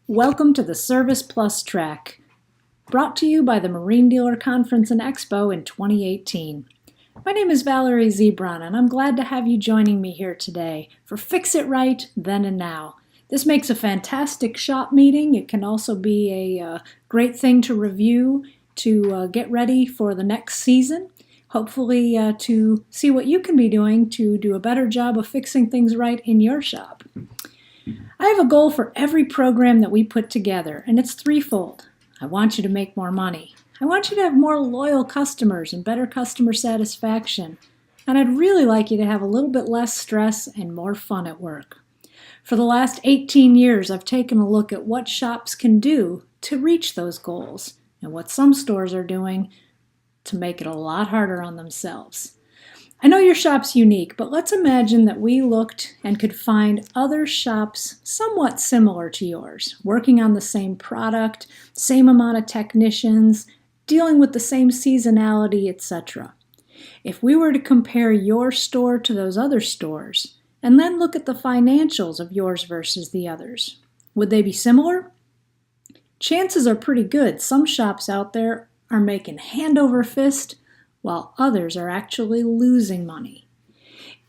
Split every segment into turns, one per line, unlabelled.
Welcome to the Service Plus track, brought to you by the Marine Dealer Conference and Expo in 2018. My name is Valerie Zebron, and I'm glad to have you joining me here today for Fix It Right, Then and Now. This makes a fantastic shop meeting. It can also be a great thing to review to get ready for the next season. Hopefully to see what you can be doing to do a better job of fixing things right in your shop. I have a goal for every program that we put together, and it's threefold. I want you to make more money. I want you to have more loyal customers and better customer satisfaction. And I'd really like you to have a little bit less stress and more fun at work. For the last 18 years, I've taken a look at what shops can do to reach those goals and what some stores are doing to make it a lot harder on themselves. I know your shop's unique, but let's imagine that we looked and could find other shops somewhat similar to yours, working on the same product, same amount of technicians, dealing with the same seasonality, etc. If we were to compare your store to those other stores, and then look at the financials of yours versus the others, would they be similar? Chances are pretty good some shops out there are making hand over fist, while others are actually losing money.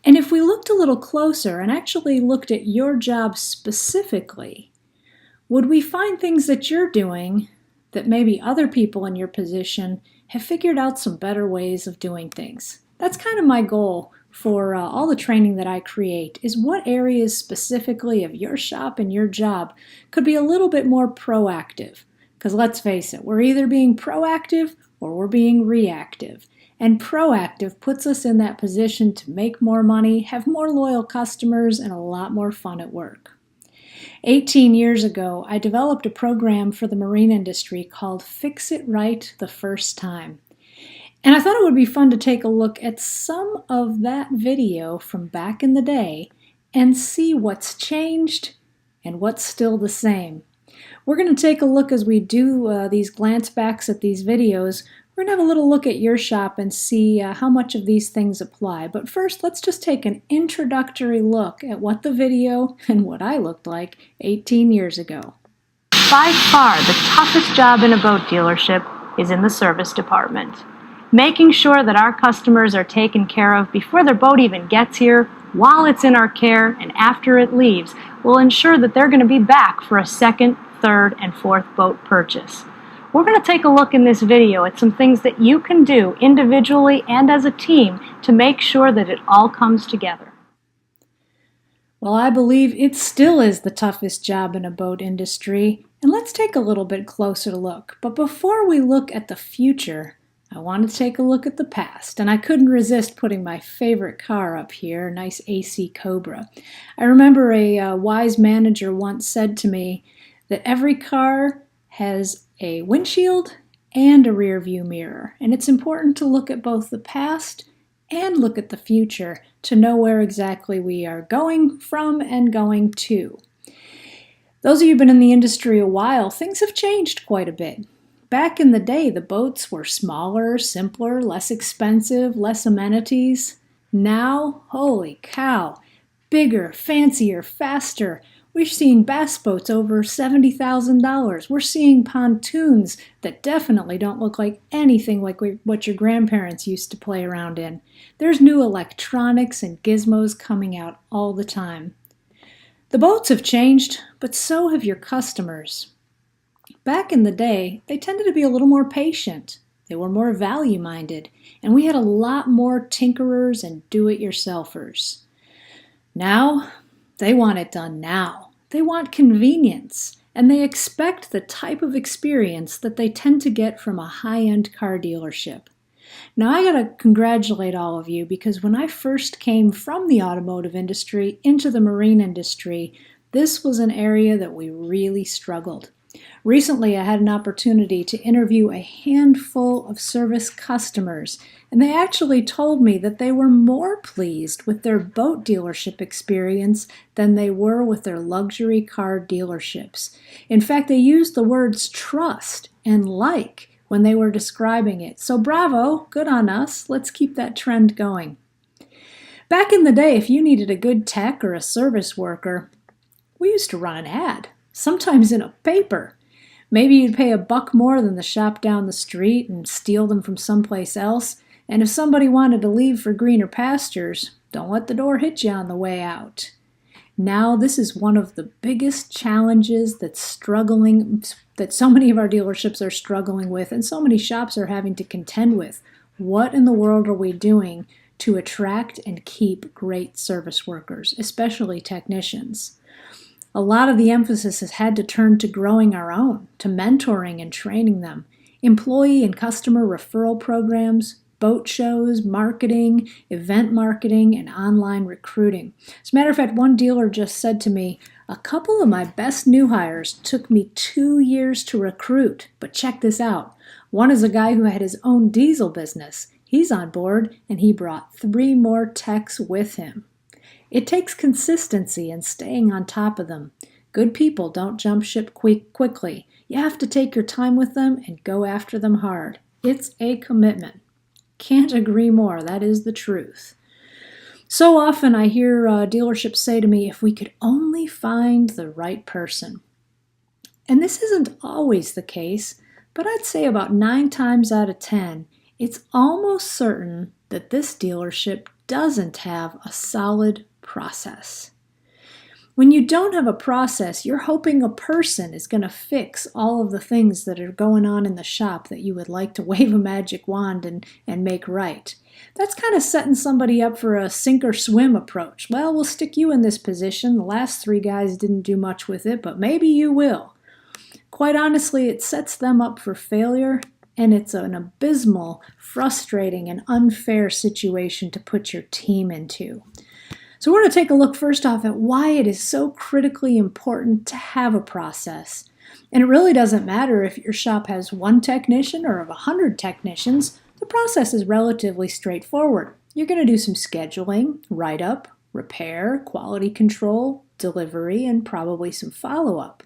And if we looked a little closer and actually looked at your job specifically, would we find things that you're doing that maybe other people in your position have figured out some better ways of doing things? That's kind of my goal for all the training that I create, is what areas specifically of your shop and your job could be a little bit more proactive. Because let's face it, we're either being proactive or we're being reactive. And proactive puts us in that position to make more money, have more loyal customers, and a lot more fun at work. 18 years ago, I developed a program for the marine industry called Fix It Right the First Time. And I thought it would be fun to take a look at some of that video from back in the day and see what's changed and what's still the same. We're going to take a look as we do these glance backs at these videos. We're going to have a little look at your shop and see how much of these things apply. But first, let's just take an introductory look at what the video and what I looked like 18 years ago. By far, the toughest job in a boat dealership is in the service department. Making sure that our customers are taken care of before their boat even gets here, while it's in our care, and after it leaves, will ensure that they're going to be back for a second, third, and fourth boat purchase. We're going to take a look in this video at some things that you can do individually and as a team to make sure that it all comes together. Well, I believe it still is the toughest job in a boat industry, and let's take a little bit closer look. But before we look at the future, I want to take a look at the past, and I couldn't resist putting my favorite car up here, a nice AC Cobra. I remember a wise manager once said to me that every car has a windshield and a rear view mirror, and it's important to look at both the past and look at the future to know where exactly we are going from and going to. Those of you who've been in the industry a while, things have changed quite a bit. Back in the day, the boats were smaller, simpler, less expensive, less amenities. Now, holy cow, bigger, fancier, faster. We're seeing bass boats over $70,000. We're seeing pontoons that definitely don't look like anything like what your grandparents used to play around in. There's new electronics and gizmos coming out all the time. The boats have changed, but so have your customers. Back in the day, they tended to be a little more patient. They were more value-minded, and we had a lot more tinkerers and do-it-yourselfers. Now, they want it done now. They want convenience, and they expect the type of experience that they tend to get from a high-end car dealership. Now, I gotta congratulate all of you, because when I first came from the automotive industry into the marine industry, this was an area that we really struggled. Recently, I had an opportunity to interview a handful of service customers, and they actually told me that they were more pleased with their boat dealership experience than they were with their luxury car dealerships. In fact, they used the words trust and like when they were describing it. So bravo, good on us. Let's keep that trend going. Back in the day, if you needed a good tech or a service worker, we used to run an ad. sometimes in a paper. Maybe you'd pay $1 more than the shop down the street and steal them from someplace else. And if somebody wanted to leave for greener pastures, don't let the door hit you on the way out. Now, this is one of the biggest challenges that so many of our dealerships are struggling with and so many shops are having to contend with. What in the world are we doing to attract and keep great service workers, especially technicians? A lot of the emphasis has had to turn to growing our own, to mentoring and training them, employee and customer referral programs, boat shows, marketing, event marketing, and online recruiting. As a matter of fact, one dealer just said to me, "A couple of my best new hires took me 2 years to recruit, but check this out. One is a guy who had his own diesel business. He's on board, and he brought 3 more techs with him." It takes consistency and staying on top of them. Good people don't jump ship quickly. You have to take your time with them and go after them hard. It's a commitment. Can't agree more. That is the truth. So often I hear dealerships say to me, if we could only find the right person. And this isn't always the case, but I'd say about 9 times out of 10, it's almost certain that this dealership doesn't have a solid process. When you don't have a process, you're hoping a person is going to fix all of the things that are going on in the shop that you would like to wave a magic wand and make right. That's kind of setting somebody up for a sink or swim approach. Well, we'll stick you in this position. The last 3 guys didn't do much with it, but maybe you will. Quite honestly, it sets them up for failure, and it's an abysmal, frustrating, and unfair situation to put your team into. So we're going to take a look first off at why it is so critically important to have a process. And it really doesn't matter if your shop has 1 technician or of 100 technicians, the process is relatively straightforward. You're going to do some scheduling, write-up, repair, quality control, delivery, and probably some follow-up.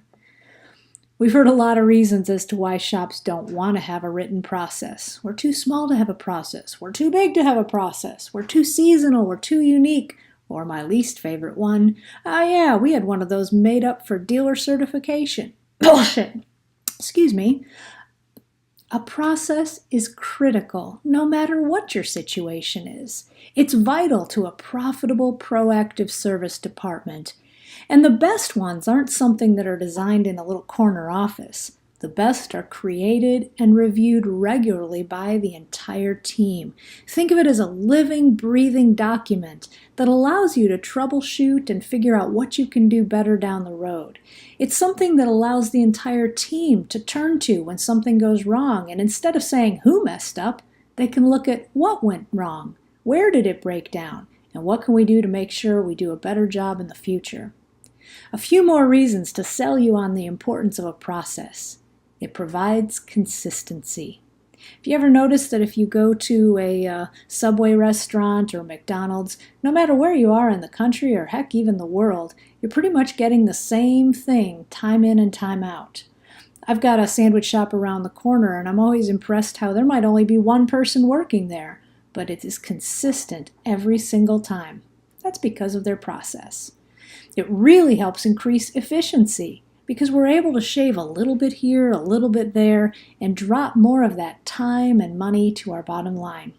We've heard a lot of reasons as to why shops don't want to have a written process. We're too small to have a process. We're too big to have a process. We're too seasonal. We're too unique. Or my least favorite one, yeah, we had one of those made up for dealer certification. Bullshit. Excuse me. A process is critical, no matter what your situation is. It's vital to a profitable, proactive service department. And the best ones aren't something that are designed in a little corner office. The best are created and reviewed regularly by the entire team. Think of it as a living, breathing document that allows you to troubleshoot and figure out what you can do better down the road. It's something that allows the entire team to turn to when something goes wrong, and instead of saying who messed up, they can look at what went wrong, where did it break down, and what can we do to make sure we do a better job in the future. A few more reasons to sell you on the importance of a process. It provides consistency. Have you ever noticed that if you go to a Subway restaurant or McDonald's, no matter where you are in the country or heck even the world, you're pretty much getting the same thing time in and time out. I've got a sandwich shop around the corner and I'm always impressed how there might only be 1 person working there, but it is consistent every single time. That's because of their process. It really helps increase efficiency, because we're able to shave a little bit here, a little bit there, and drop more of that time and money to our bottom line.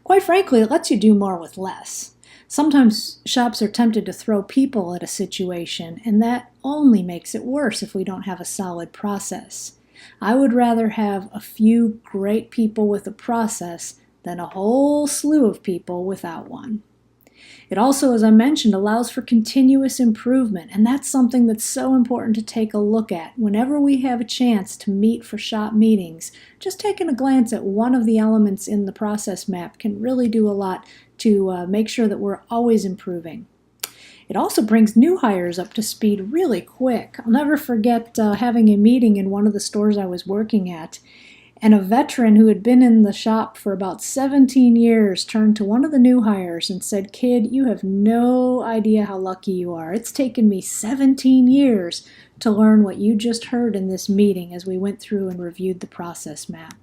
Quite frankly, it lets you do more with less. Sometimes shops are tempted to throw people at a situation, and that only makes it worse if we don't have a solid process. I would rather have a few great people with a process than a whole slew of people without one. It also, as I mentioned, allows for continuous improvement, and that's something that's so important to take a look at. Whenever we have a chance to meet for shop meetings, just taking a glance at one of the elements in the process map can really do a lot to make sure that we're always improving. It also brings new hires up to speed really quick. I'll never forget having a meeting in one of the stores I was working at, and a veteran who had been in the shop for about 17 years turned to one of the new hires and said, "Kid, you have no idea how lucky you are. It's taken me 17 years to learn what you just heard in this meeting as we went through and reviewed the process map."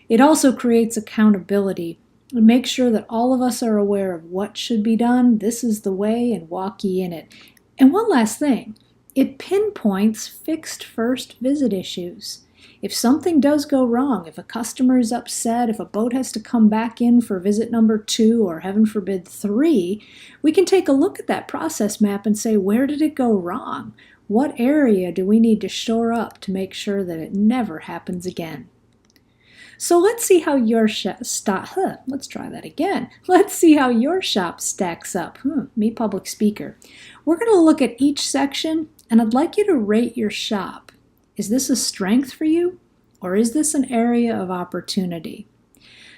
It also creates accountability. It makes sure that all of us are aware of what should be done. This is the way, and walk ye in it. And one last thing. It pinpoints fixed first visit issues. If something does go wrong, if a customer is upset, if a boat has to come back in for visit number 2 or heaven forbid 3, we can take a look at that process map and say, where did it go wrong? What area do we need to shore up to make sure that it never happens again? So let's see how your let's try that again. Let's see how your shop stacks up. Me public speaker. We're going to look at each section, and I'd like you to rate your shop. Is this a strength for you, or is this an area of opportunity?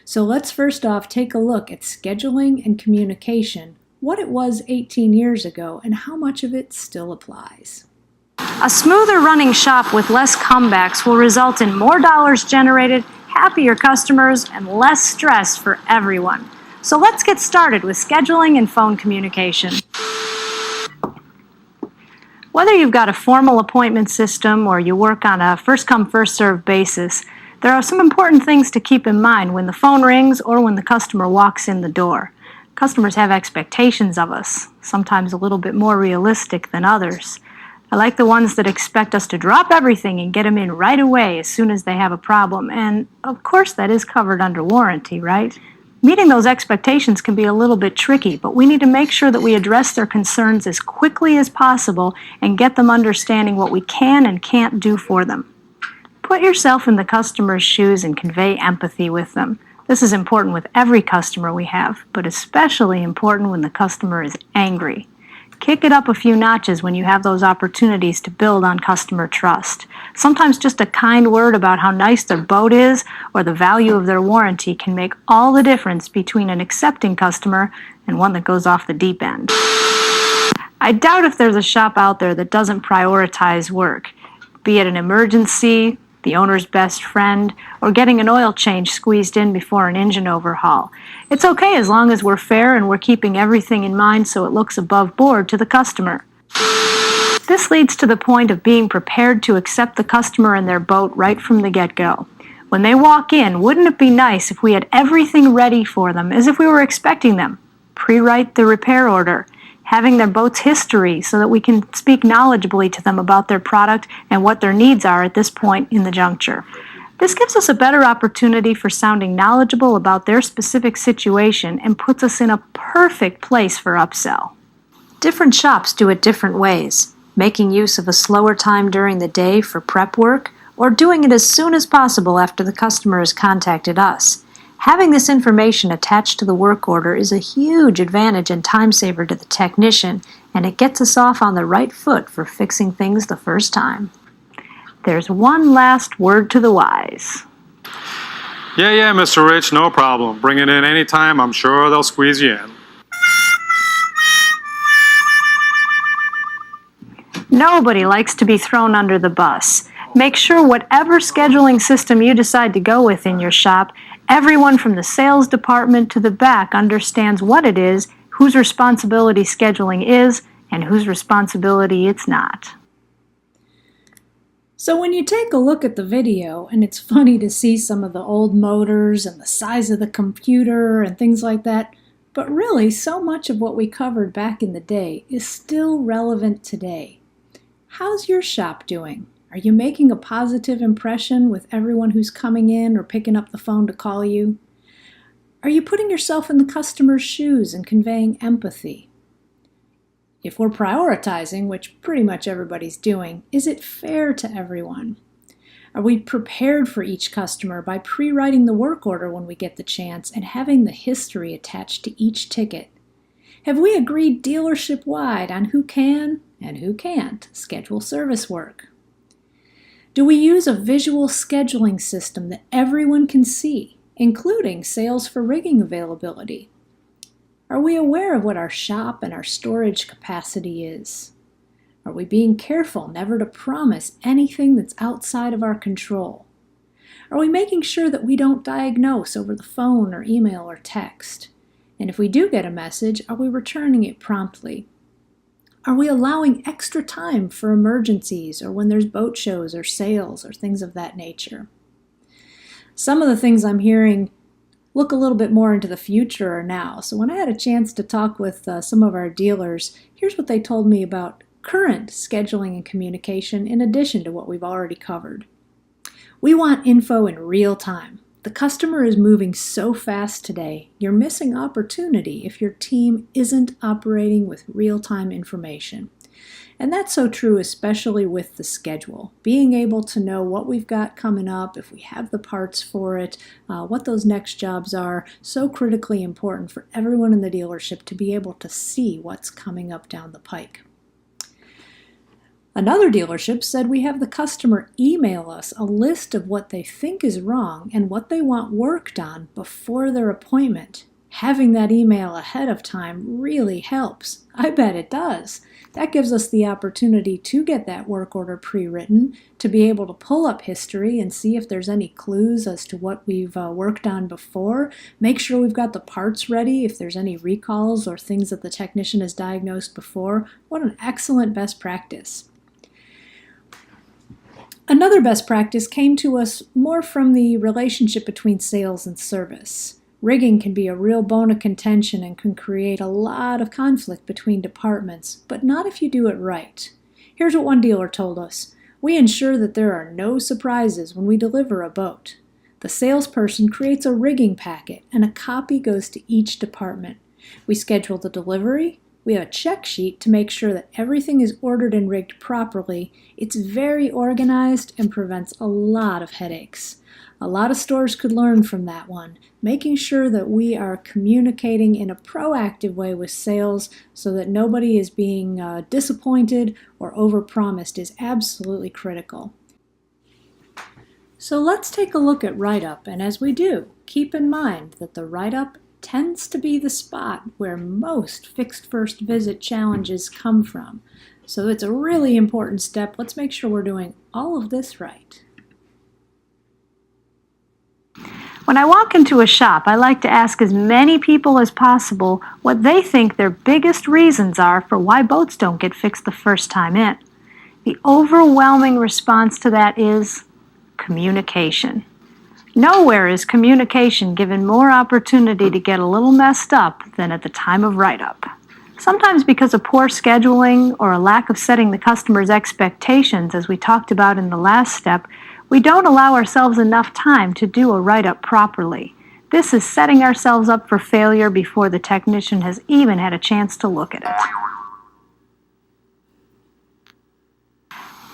So let's first off take a look at scheduling and communication, what it was 18 years ago, and how much of it still applies.
A smoother running shop with less comebacks will result in more dollars generated, happier customers, and less stress for everyone. So let's get started with scheduling and phone communication. Whether you've got a formal appointment system or you work on a first-come, first-served basis, there are some important things to keep in mind when the phone rings or when the customer walks in the door. Customers have expectations of us, sometimes a little bit more realistic than others. I like the ones that expect us to drop everything and get them in right away as soon as they have a problem, and of course that is covered under warranty, right? Meeting those expectations can be a little bit tricky, but we need to make sure that we address their concerns as quickly as possible and get them understanding what we can and can't do for them. Put yourself in the customer's shoes and convey empathy with them. This is important with every customer we have, but especially important when the customer is angry. Kick it up a few notches when you have those opportunities to build on customer trust. Sometimes just a kind word about how nice their boat is or the value of their warranty can make all the difference between an accepting customer and one that goes off the deep end. I doubt if there's a shop out there that doesn't prioritize work, be it an emergency, the owner's best friend, or getting an oil change squeezed in before an engine overhaul. It's okay as long as we're fair and we're keeping everything in mind so it looks above board to the customer. This leads to the point of being prepared to accept the customer and their boat right from the get-go. When they walk in, wouldn't it be nice if we had everything ready for them, as if we were expecting them? Pre-write the repair order, having their boat's history so that we can speak knowledgeably to them about their product and what their needs are at this point in the juncture. This gives us a better opportunity for sounding knowledgeable about their specific situation and puts us in a perfect place for upsell.
Different shops do it different ways, making use of a slower time during the day for prep work or doing it as soon as possible after the customer has contacted us. Having this information attached to the work order is a huge advantage and time saver to the technician, and it gets us off on the right foot for fixing things the first time.
There's one last word to the wise.
Yeah, Mr. Rich, no problem. Bring it in anytime. I'm sure they'll squeeze you in.
Nobody likes to be thrown under the bus. Make sure whatever scheduling system you decide to go with in your shop, everyone from the sales department to the back understands what it is, whose responsibility scheduling is, and whose responsibility it's not.
So when you take a look at the video, and it's funny to see some of the old motors and the size of the computer and things like that, but really so much of what we covered back in the day is still relevant today. How's your shop doing? Are you making a positive impression with everyone who's coming in or picking up the phone to call you? Are you putting yourself in the customer's shoes and conveying empathy? If we're prioritizing, which pretty much everybody's doing, is it fair to everyone? Are we prepared for each customer by pre-writing the work order when we get the chance and having the history attached to each ticket? Have we agreed dealership-wide on who can and who can't schedule service work? Do we use a visual scheduling system that everyone can see, including sales for rigging availability? Are we aware of what our shop and our storage capacity is? Are we being careful never to promise anything that's outside of our control? Are we making sure that we don't diagnose over the phone or email or text? And if we do get a message, are we returning it promptly? Are we allowing extra time for emergencies or when there's boat shows or sales or things of that nature? Some of the things I'm hearing look a little bit more into the future or now. So when I had a chance to talk with some of our dealers, here's what they told me about current scheduling and communication in addition to what we've already covered. We want info in real time. The customer is moving so fast today, you're missing opportunity if your team isn't operating with real-time information. And that's so true, especially with the schedule. Being able to know what we've got coming up, if we have the parts for it, what those next jobs are, so critically important for everyone in the dealership to be able to see what's coming up down the pike. Another dealership said we have the customer email us a list of what they think is wrong and what they want worked on before their appointment. Having that email ahead of time really helps. I bet it does. That gives us the opportunity to get that work order pre-written, to be able to pull up history and see if there's any clues as to what we've worked on before. Make sure we've got the parts ready if there's any recalls or things that the technician has diagnosed before. What an excellent best practice. Another best practice came to us more from the relationship between sales and service. Rigging can be a real bone of contention and can create a lot of conflict between departments, but not if you do it right. Here's what one dealer told us. We ensure that there are no surprises when we deliver a boat. The salesperson creates a rigging packet and a copy goes to each department. We schedule the delivery. We have a check sheet to make sure that everything is ordered and rigged properly. It's very organized and prevents a lot of headaches. A lot of stores could learn from that one, making sure that we are communicating in a proactive way with sales so that nobody is being disappointed or overpromised is absolutely critical. So let's take a look at write-up, and as we do, keep in mind that the write-up tends to be the spot where most fixed first visit challenges come from. So it's a really important step. Let's make sure we're doing all of this right.
When I walk into a shop, I like to ask as many people as possible what they think their biggest reasons are for why boats don't get fixed the first time in. The overwhelming response to that is communication. Nowhere is communication given more opportunity to get a little messed up than at the time of write-up. Sometimes because of poor scheduling or a lack of setting the customer's expectations, as we talked about in the last step, we don't allow ourselves enough time to do a write-up properly. This is setting ourselves up for failure before the technician has even had a chance to look at it.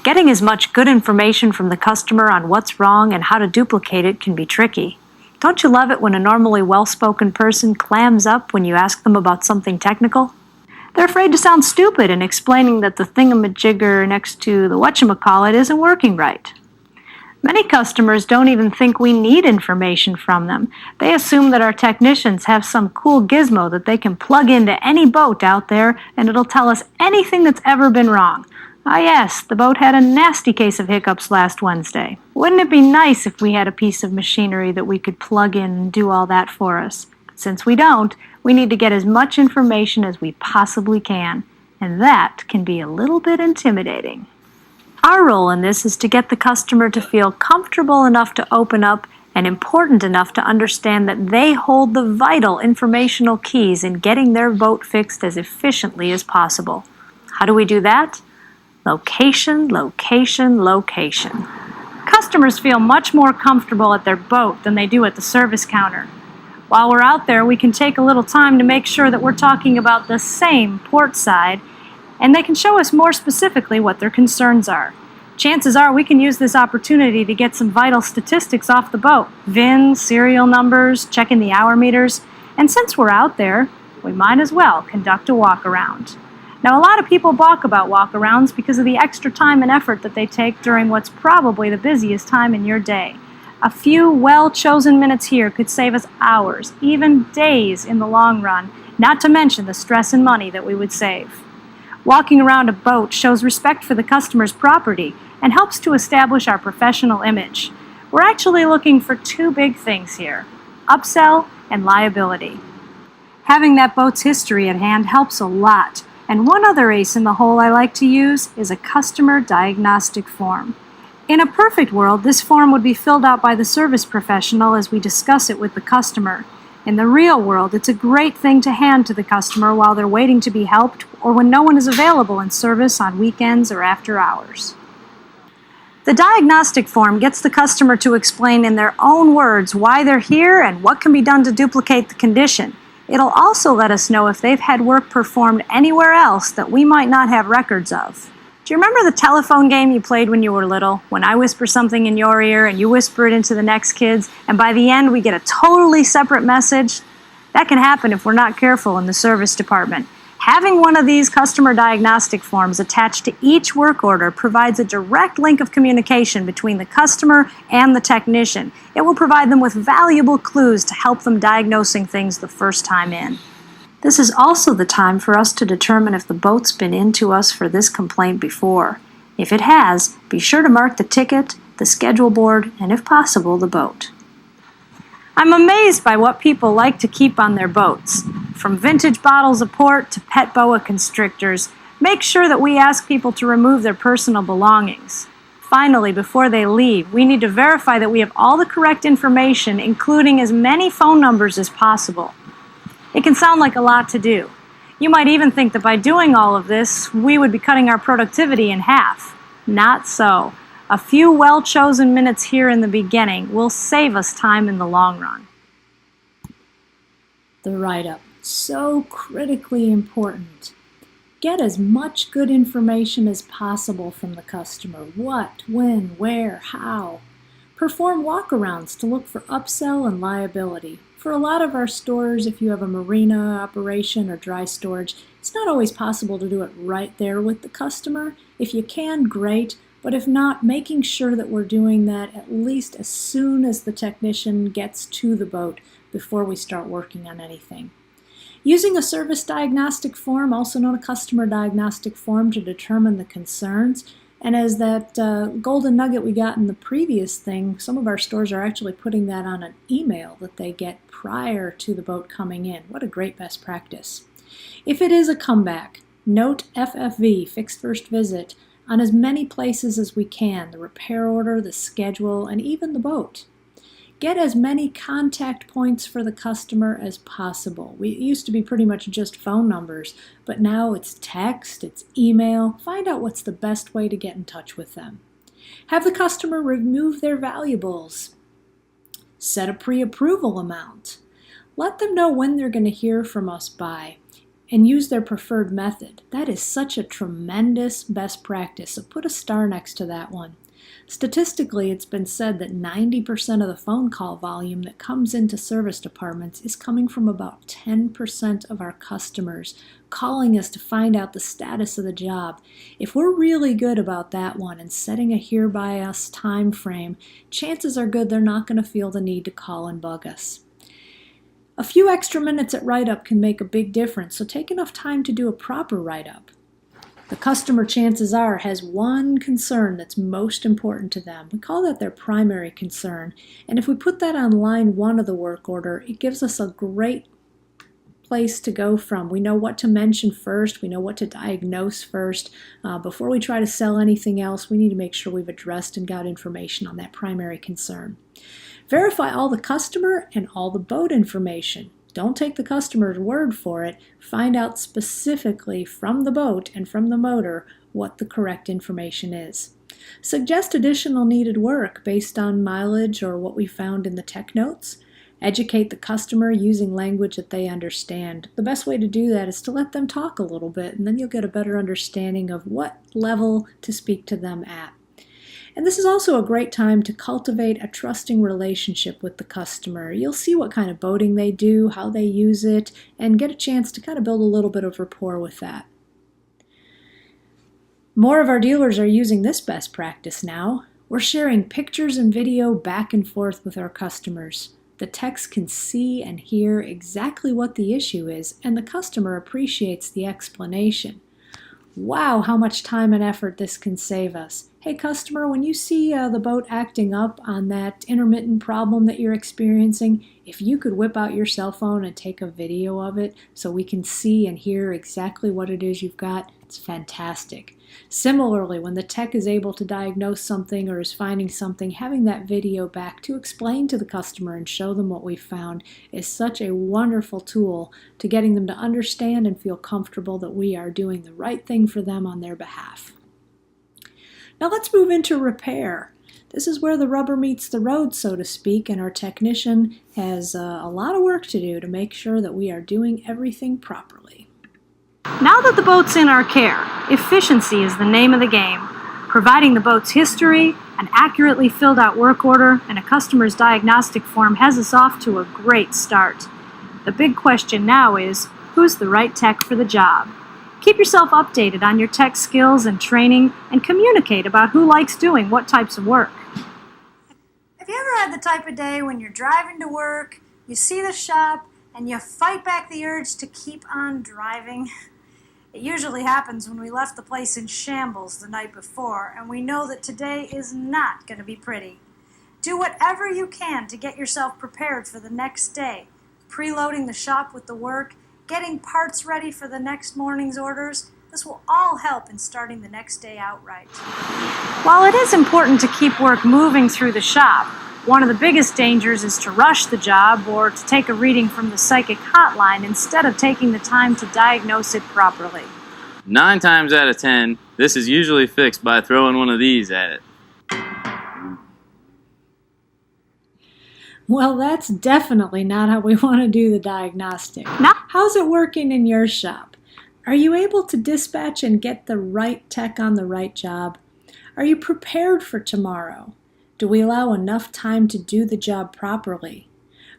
Getting as much good information from the customer on what's wrong and how to duplicate it can be tricky. Don't you love it when a normally well-spoken person clams up when you ask them about something technical? They're afraid to sound stupid in explaining that the thingamajigger next to the whatchamacallit isn't working right. Many customers don't even think we need information from them. They assume that our technicians have some cool gizmo that they can plug into any boat out there and it'll tell us anything that's ever been wrong. Ah yes, the boat had a nasty case of hiccups last Wednesday. Wouldn't it be nice if we had a piece of machinery that we could plug in and do all that for us? But since we don't, we need to get as much information as we possibly can, and that can be a little bit intimidating. Our role in this is to get the customer to feel comfortable enough to open up and important enough to understand that they hold the vital informational keys in getting their boat fixed as efficiently as possible. How do we do that? Location, location, location. Customers feel much more comfortable at their boat than they do at the service counter. While we're out there, we can take a little time to make sure that we're talking about the same port side, and they can show us more specifically what their concerns are. Chances are we can use this opportunity to get some vital statistics off the boat. VIN, serial numbers, checking the hour meters, and since we're out there, we might as well conduct a walk-around. Now, a lot of people balk about walk-arounds because of the extra time and effort that they take during what's probably the busiest time in your day. A few well-chosen minutes here could save us hours, even days in the long run, not to mention the stress and money that we would save. Walking around a boat shows respect for the customer's property and helps to establish our professional image. We're actually looking for two big things here: upsell and liability. Having that boat's history at hand helps a lot. And one other ace in the hole I like to use is a customer diagnostic form. In a perfect world, this form would be filled out by the service professional as we discuss it with the customer. In the real world, it's a great thing to hand to the customer while they're waiting to be helped or when no one is available in service on weekends or after hours. The diagnostic form gets the customer to explain in their own words why they're here and what can be done to duplicate the condition. It'll also let us know if they've had work performed anywhere else that we might not have records of. Do you remember the telephone game you played when you were little, when I whisper something in your ear and you whisper it into the next kid's, and by the end we get a totally separate message? That can happen if we're not careful in the service department. Having one of these customer diagnostic forms attached to each work order provides a direct link of communication between the customer and the technician. It will provide them with valuable clues to help them diagnosing things the first time in. This is also the time for us to determine if the boat's been in to us for this complaint before. If it has, be sure to mark the ticket, the schedule board, and if possible, the boat. I'm amazed by what people like to keep on their boats. From vintage bottles of port to pet boa constrictors, make sure that we ask people to remove their personal belongings. Finally, before they leave, we need to verify that we have all the correct information, including as many phone numbers as possible. It can sound like a lot to do. You might even think that by doing all of this, we would be cutting our productivity in half. Not so. A few well-chosen minutes here in the beginning will save us time in the long run.
The write-up. So critically important. Get as much good information as possible from the customer. What, when, where, how. Perform walkarounds to look for upsell and liability. For a lot of our stores, if you have a marina operation or dry storage, it's not always possible to do it right there with the customer. If you can, great. But if not, making sure that we're doing that at least as soon as the technician gets to the boat before we start working on anything. Using a service diagnostic form, also known as a customer diagnostic form, to determine the concerns. And as that golden nugget we got in the previous thing, some of our stores are actually putting that on an email that they get prior to the boat coming in. What a great best practice. If it is a comeback, note FFV, fixed first visit, on as many places as we can, the repair order, the schedule, and even the boat. Get as many contact points for the customer as possible. It used to be pretty much just phone numbers, but now it's text, it's email. Find out what's the best way to get in touch with them. Have the customer remove their valuables. Set a pre-approval amount. Let them know when they're going to hear from us by, and use their preferred method. That is such a tremendous best practice, so put a star next to that one. Statistically, it's been said that 90% of the phone call volume that comes into service departments is coming from about 10% of our customers calling us to find out the status of the job. If we're really good about that one and setting a here by us time frame, chances are good they're not going to feel the need to call and bug us. A few extra minutes at write-up can make a big difference, so take enough time to do a proper write-up. The customer, chances are, has one concern that's most important to them. We call that their primary concern. And if we put that on line 1 of the work order, it gives us a great place to go from. We know what to mention first. We know what to diagnose first. Before we try to sell anything else, we need to make sure we've addressed and got information on that primary concern. Verify all the customer and all the boat information. Don't take the customer's word for it. Find out specifically from the boat and from the motor what the correct information is. Suggest additional needed work based on mileage or what we found in the tech notes. Educate the customer using language that they understand. The best way to do that is to let them talk a little bit, and then you'll get a better understanding of what level to speak to them at. And this is also a great time to cultivate a trusting relationship with the customer. You'll see what kind of boating they do, how they use it, and get a chance to kind of build a little bit of rapport with that. More of our dealers are using this best practice now. We're sharing pictures and video back and forth with our customers. The techs can see and hear exactly what the issue is, and the customer appreciates the explanation. Wow, how much time and effort this can save us. Hey customer, when you see the boat acting up on that intermittent problem that you're experiencing, if you could whip out your cell phone and take a video of it so we can see and hear exactly what it is you've got, it's fantastic. Similarly, when the tech is able to diagnose something or is finding something, having that video back to explain to the customer and show them what we've found is such a wonderful tool to getting them to understand and feel comfortable that we are doing the right thing for them on their behalf. Now let's move into repair. This is where the rubber meets the road, so to speak, and our technician has a lot of work to do to make sure that we are doing everything properly.
Now that the boat's in our care, efficiency is the name of the game. Providing the boat's history, an accurately filled out work order, and a customer's diagnostic form has us off to a great start. The big question now is, who's the right tech for the job? Keep yourself updated on your tech skills and training, and communicate about who likes doing what types of work.
Have you ever had the type of day when you're driving to work, you see the shop, and you fight back the urge to keep on driving? It usually happens when we left the place in shambles the night before, and we know that today is not going to be pretty. Do whatever you can to get yourself prepared for the next day, preloading the shop with the work, getting parts ready for the next morning's orders. This will all help in starting the next day out right.
While it is important to keep work moving through the shop, one of the biggest dangers is to rush the job or to take a reading from the psychic hotline instead of taking the time to diagnose it properly.
9 times out of 10, this is usually fixed by throwing one of these at it.
Well, that's definitely not how we want to do the diagnostic.
No.
How's it working in your shop? Are you able to dispatch and get the right tech on the right job? Are you prepared for tomorrow? Do we allow enough time to do the job properly?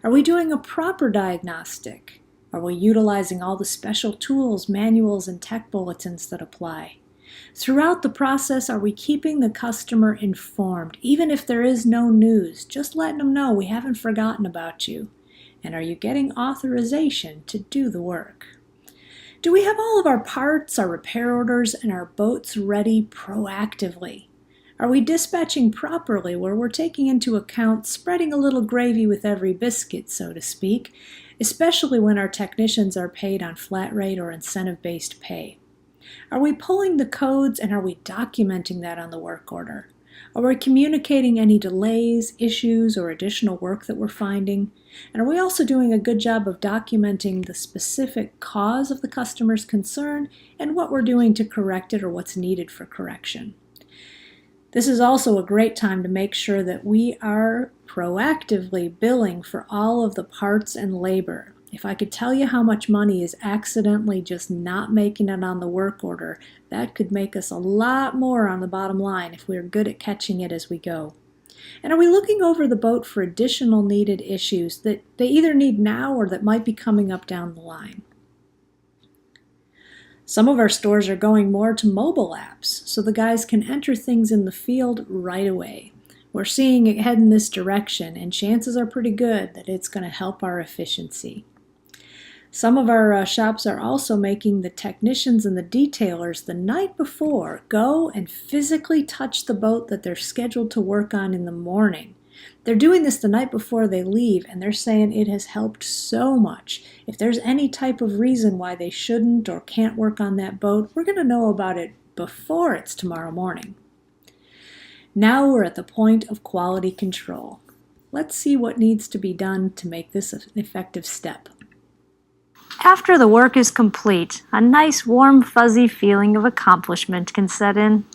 Are we doing a proper diagnostic? Are we utilizing all the special tools, manuals, and tech bulletins that apply? Throughout the process, are we keeping the customer informed, even if there is no news, just letting them know we haven't forgotten about you? And are you getting authorization to do the work? Do we have all of our parts, our repair orders, and our boats ready proactively? Are we dispatching properly where we're taking into account spreading a little gravy with every biscuit, so to speak, especially when our technicians are paid on flat rate or incentive-based pay? Are we pulling the codes and are we documenting that on the work order? Are we communicating any delays, issues, or additional work that we're finding? And are we also doing a good job of documenting the specific cause of the customer's concern and what we're doing to correct it or what's needed for correction? This is also a great time to make sure that we are proactively billing for all of the parts and labor. If I could tell you how much money is accidentally just not making it on the work order, that could make us a lot more on the bottom line if we're good at catching it as we go. And are we looking over the boat for additional needed issues that they either need now or that might be coming up down the line? Some of our stores are going more to mobile apps so the guys can enter things in the field right away. We're seeing it head in this direction, and chances are pretty good that it's going to help our efficiency. Some of our shops are also making the technicians and the detailers the night before go and physically touch the boat that they're scheduled to work on in the morning. They're doing this the night before they leave, and they're saying it has helped so much. If there's any type of reason why they shouldn't or can't work on that boat, we're going to know about it before it's tomorrow morning. Now we're at the point of quality control. Let's see what needs to be done to make this an effective step.
After the work is complete, a nice warm fuzzy feeling of accomplishment can set in.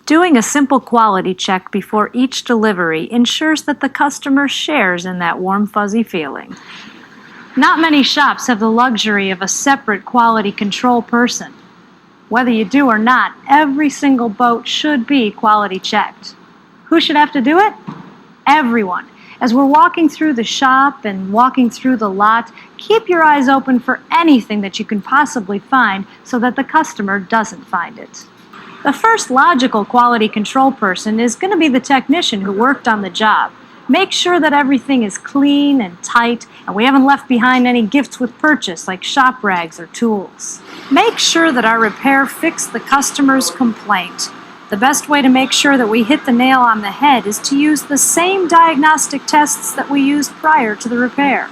Doing a simple quality check before each delivery ensures that the customer shares in that warm fuzzy feeling. Not many shops have the luxury of a separate quality control person. Whether you do or not, every single boat should be quality checked. Who should have to do it? Everyone. As we're walking through the shop and walking through the lot, keep your eyes open for anything that you can possibly find so that the customer doesn't find it. The first logical quality control person is going to be the technician who worked on the job. Make sure that everything is clean and tight, and we haven't left behind any gifts with purchase like shop rags or tools. Make sure that our repair fixed the customer's complaint. The best way to make sure that we hit the nail on the head is to use the same diagnostic tests that we used prior to the repair.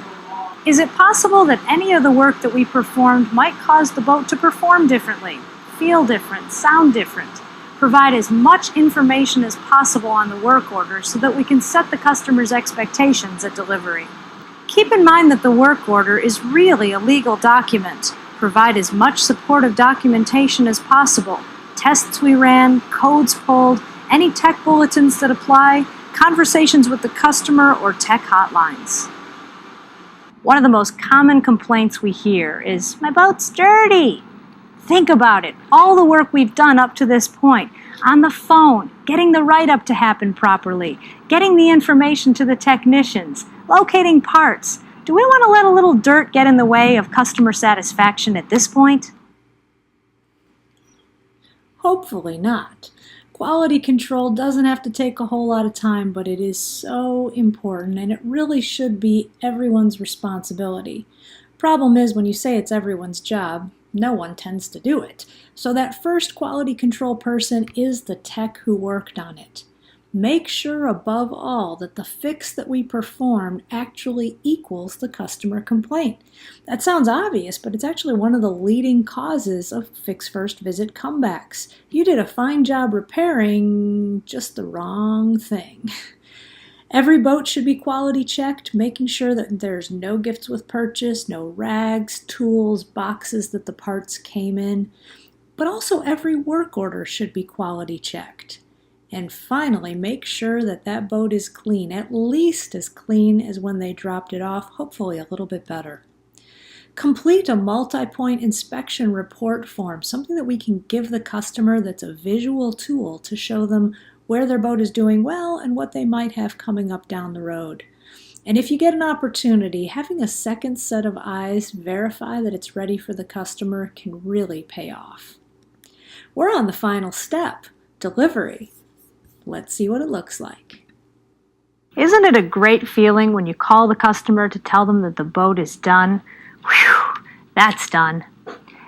Is it possible that any of the work that we performed might cause the boat to perform differently, feel different, sound different? Provide as much information as possible on the work order so that we can set the customer's expectations at delivery. Keep in mind that the work order is really a legal document. Provide as much supportive documentation as possible. Tests we ran, codes pulled, any tech bulletins that apply, conversations with the customer, or tech hotlines. One of the most common complaints we hear is, "My boat's dirty." Think about it. All the work we've done up to this point, on the phone, getting the write-up to happen properly, getting the information to the technicians, locating parts. Do we want to let a little dirt get in the way of customer satisfaction at this point?
Hopefully not. Quality control doesn't have to take a whole lot of time, but it is so important, and it really should be everyone's responsibility. Problem is, when you say it's everyone's job, no one tends to do it. So that first quality control person is the tech who worked on it. Make sure above all that the fix that we performed actually equals the customer complaint. That sounds obvious, but it's actually one of the leading causes of fix first visit comebacks. You did a fine job repairing just the wrong thing. Every boat should be quality checked, making sure that there's no gifts with purchase, no rags, tools, boxes that the parts came in. But also every work order should be quality checked. And finally, make sure that that boat is clean, at least as clean as when they dropped it off, hopefully a little bit better. Complete a multi-point inspection report form, something that we can give the customer that's a visual tool to show them where their boat is doing well and what they might have coming up down the road. And if you get an opportunity, having a second set of eyes verify that it's ready for the customer can really pay off. We're on the final step, delivery. Let's see what it looks like.
Isn't it a great feeling when you call the customer to tell them that the boat is done? Whew, that's done.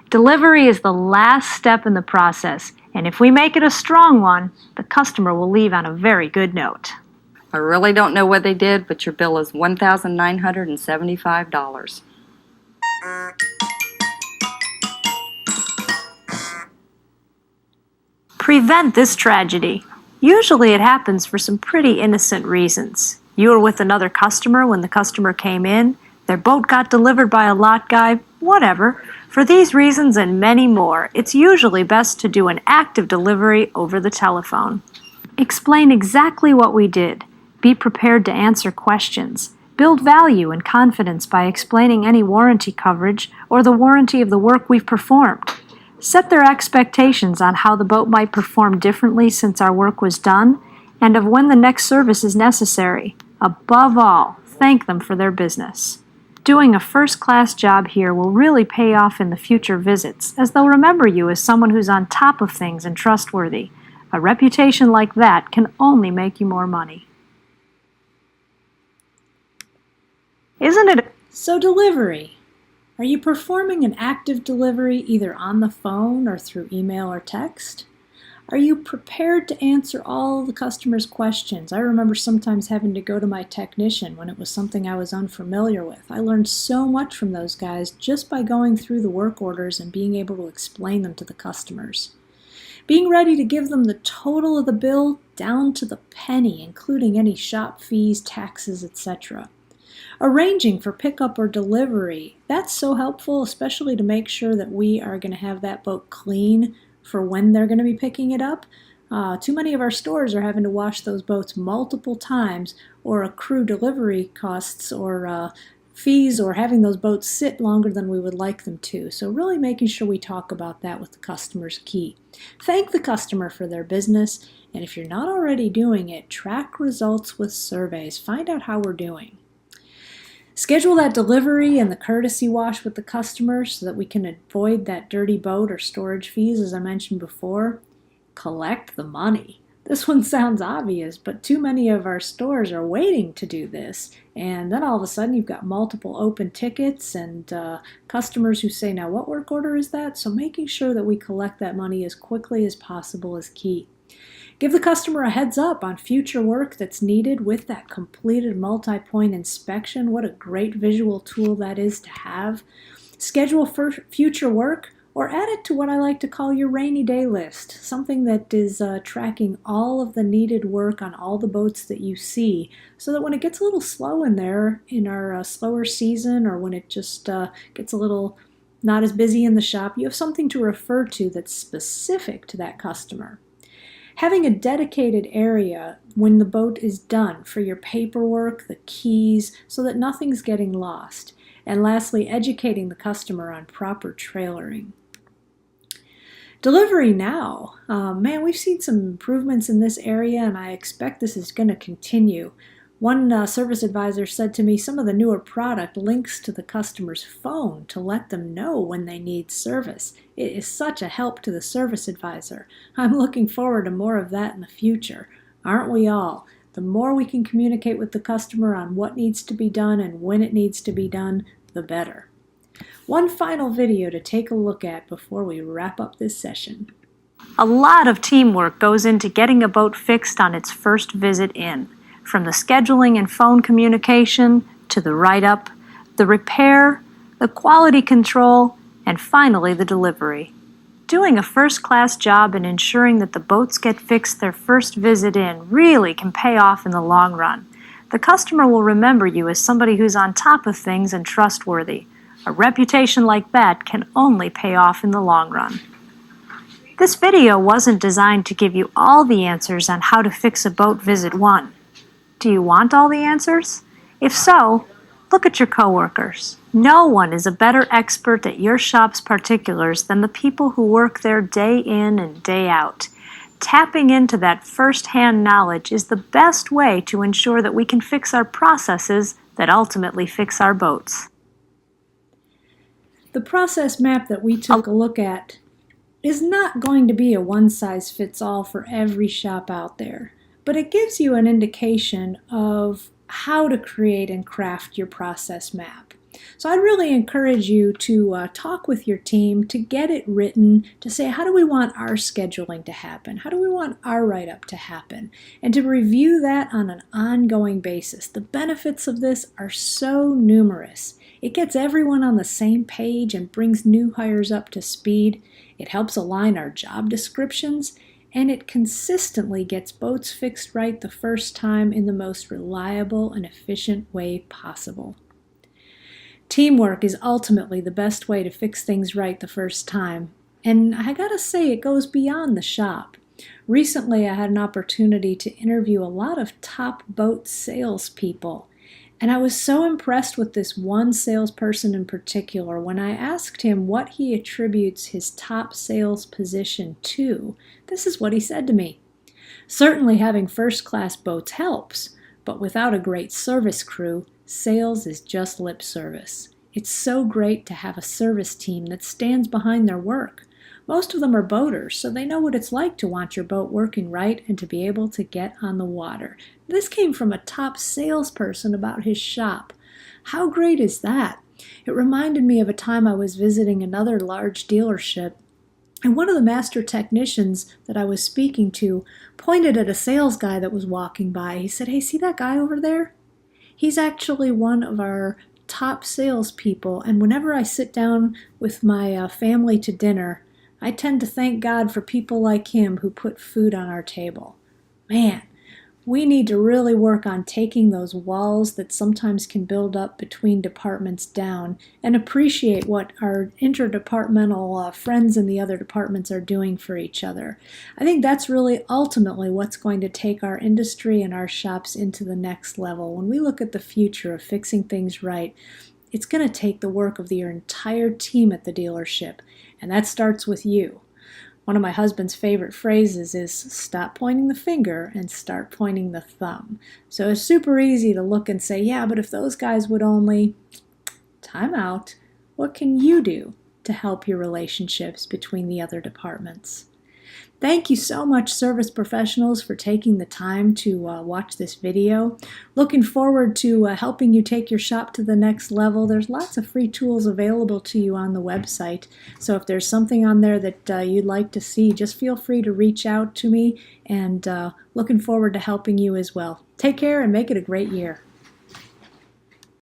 Delivery is the last step in the process, and if we make it a strong one, the customer will leave on a very good note.
I really don't know what they did, but your bill is $1,975.
Prevent this tragedy. Usually it happens for some pretty innocent reasons. You were with another customer when the customer came in, their boat got delivered by a lot guy, whatever. For these reasons and many more, it's usually best to do an active delivery over the telephone. Explain exactly what we did. Be prepared to answer questions. Build value and confidence by explaining any warranty coverage or the warranty of the work we've performed. Set their expectations on how the boat might perform differently since our work was done, and of when the next service is necessary. Above all, thank them for their business. Doing a first-class job here will really pay off in the future visits, as they'll remember you as someone who's on top of things and trustworthy. A reputation like that can only make you more money. Isn't it?
So delivery. Are you performing an active delivery either on the phone or through email or text? Are you prepared to answer all the customer's questions? I remember sometimes having to go to my technician when it was something I was unfamiliar with. I learned so much from those guys just by going through the work orders and being able to explain them to the customers. Being ready to give them the total of the bill down to the penny, including any shop fees, taxes, etc. Arranging for pickup or delivery, that's so helpful, especially to make sure that we are going to have that boat clean for when they're going to be picking it up. Too many of our stores are having to wash those boats multiple times or accrue delivery costs or fees or having those boats sit longer than we would like them to. So really making sure we talk about that with the customer's key. Thank the customer for their business, and if you're not already doing it, track results with surveys. Find out how we're doing. Schedule that delivery and the courtesy wash with the customer so that we can avoid that dirty boat or storage fees, as I mentioned before. Collect the money. This one sounds obvious, but too many of our stores are waiting to do this. And then all of a sudden you've got multiple open tickets and customers who say, now what work order is that? So making sure that we collect that money as quickly as possible is key. Give the customer a heads up on future work that's needed with that completed multi-point inspection. What a great visual tool that is to have. Schedule for future work, or add it to what I like to call your rainy day list, something that is tracking all of the needed work on all the boats that you see, so that when it gets a little slow in there in our slower season, or when it just gets a little not as busy in the shop, you have something to refer to that's specific to that customer. Having a dedicated area when the boat is done for your paperwork, the keys, so that nothing's getting lost. And lastly, educating the customer on proper trailering. Delivery now. Man, we've seen some improvements in this area, and I expect this is going to continue. One service advisor said to me some of the newer product links to the customer's phone to let them know when they need service. It is such a help to the service advisor. I'm looking forward to more of that in the future. Aren't we all? The more we can communicate with the customer on what needs to be done and when it needs to be done, the better. One final video to take a look at before we wrap up this session.
A lot of teamwork goes into getting a boat fixed on its first visit in, from the scheduling and phone communication to the write-up, the repair, the quality control, and finally the delivery. Doing a first-class job in ensuring that the boats get fixed their first visit in really can pay off in the long run. The customer will remember you as somebody who's on top of things and trustworthy. A reputation like that can only pay off in the long run. This video wasn't designed to give you all the answers on how to fix a boat visit 1. Do you want all the answers? If so, look at your coworkers. No one is a better expert at your shop's particulars than the people who work there day in and day out. Tapping into that first-hand knowledge is the best way to ensure that we can fix our processes that ultimately fix our boats.
The process map that we took a look at is not going to be a one-size-fits-all for every shop out there, but it gives you an indication of how to create and craft your process map. So I'd really encourage you to talk with your team to get it written, to say how do we want our scheduling to happen, how do we want our write-up to happen, and to review that on an ongoing basis. The benefits of this are so numerous. It gets everyone on the same page and brings new hires up to speed. It helps align our job descriptions, and it consistently gets boats fixed right the first time in the most reliable and efficient way possible. Teamwork is ultimately the best way to fix things right the first time, and I gotta say it goes beyond the shop. Recently I had an opportunity to interview a lot of top boat salespeople, and I was so impressed with this one salesperson in particular. When I asked him what he attributes his top sales position to, this is what he said to me. Certainly having first-class boats helps, but without a great service crew, sales is just lip service. It's so great to have a service team that stands behind their work. Most of them are boaters, so they know what it's like to want your boat working right and to be able to get on the water. This came from a top salesperson about his shop. How great is that? It reminded me of a time I was visiting another large dealership, and one of the master technicians that I was speaking to pointed at a sales guy that was walking by. He said, "Hey, see that guy over there? He's actually one of our top salespeople, and whenever I sit down with my family to dinner, I tend to thank God for people like him who put food on our table." Man, we need to really work on taking those walls that sometimes can build up between departments down and appreciate what our interdepartmental friends in the other departments are doing for each other. I think that's really ultimately what's going to take our industry and our shops into the next level. When we look at the future of fixing things right, it's going to take the work of your entire team at the dealership, and that starts with you. One of my husband's favorite phrases is stop pointing the finger and start pointing the thumb. So it's super easy to look and say, yeah, but if those guys would only, time out, what can you do to help your relationships between the other departments? Thank you so much, service professionals, for taking the time to watch this video. Looking forward to helping you take your shop to the next level. There's lots of free tools available to you on the website. So if there's something on there that you'd like to see, just feel free to reach out to me, and looking forward to helping you as well. Take care and make it a great year.